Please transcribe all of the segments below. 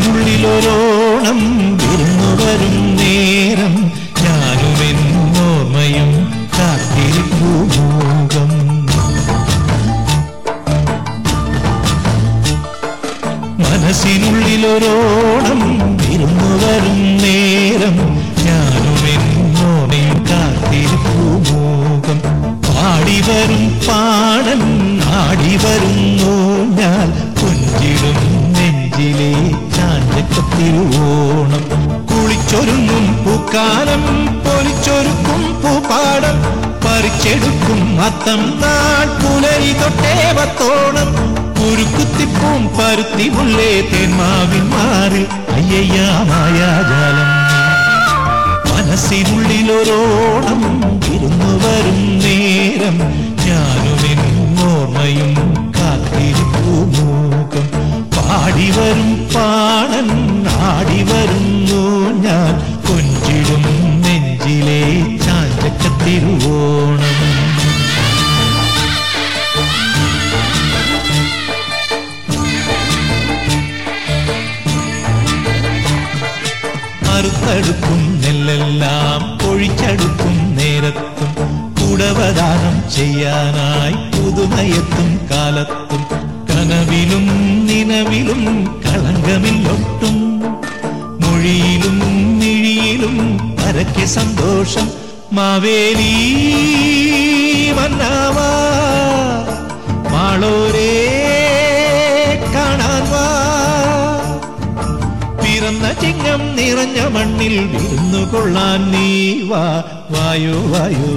മനസ്സിനുള്ളിലൊരോണം വിരുന്നു വരും നേരം ഞാനുമെന്നോർമ്മയും കാത്തിരിപ്പൂമുഖം. മനസ്സിനുള്ളിലൊരോണം വിരുന്നു വരും നേരം ഞാനുമെന്നോർമ്മയും കാത്തിരിപ്പൂമുഖം. പാടിവരും പാടൻ ആടിവരുന്നു ഞാൻ കൊഞ്ചിടും നെഞ്ചിലെ ചാഞ്ചക്കത്തിരുവോണം. കുളിച്ചൊരുങ്ങും പൂക്കാലം പൊലിച്ചൊരുക്കും പൂപ്പാടം പറിച്ചെടുക്കും അത്തം നാൾ പുലരി തൊട്ടേവത്തോണം. കുരുക്കുത്തിപ്പൂം പരുത്തി മുള്ളേ തേന്മാവിൻ മാറിൽ അയ്യയ്യാ മായാജാലം. മനസ്സിനുള്ളിലൊരോണം വിരുന്നു വരും നേരം ഞാനുമെന്നോർമ്മയും കാത്തിരിപ്പൂമുഖം. പാടിവരും പാടൻ ആടിവരുന്നു ഞാൻ കൊഞ്ചിടും നെഞ്ചിലെ ചാഞ്ചക്കത്തിരുവോണം. അറുത്തടുക്കും നെല്ലെല്ലാം പൊഴിച്ചടുക്കും നേരത്തും കുടവദാനം ചെയ്യാനായി പുതുമയത്തും കാലത്തും കനവിലും നിലവിലും കളങ്കമില്ലൊട്ടും. മൊഴിയിലും മിഴിയിലും പരക്കെ സന്തോഷം. മാവേലി മന്നാവാ മാളോരേ കാണാൻ വാ. പിറന്ന ചിങ്ങം നിറഞ്ഞ മണ്ണിൽ വിരുന്നു കൊള്ളാൻ നീ വാ. വായോ വായോ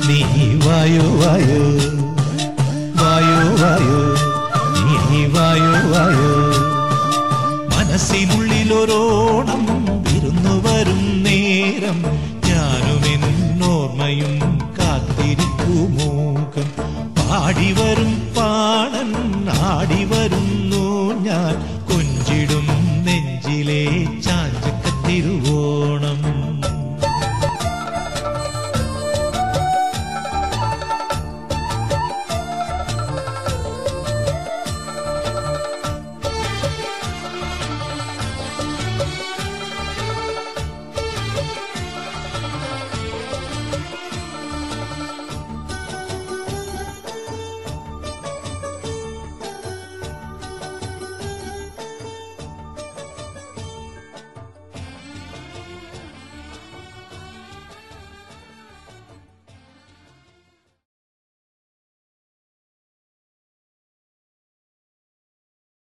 നീ വായോ വായോ വായോ വായോ നീ വായോ വായോ. മനസ്സിനുള്ളിലൊരോണം വിരുന്നു വരും നേരം ഞാനുമെന്നോർമ്മയും കാത്തിരിപ്പൂമുഖം. പാടിവരും പാടൻ ആടിവ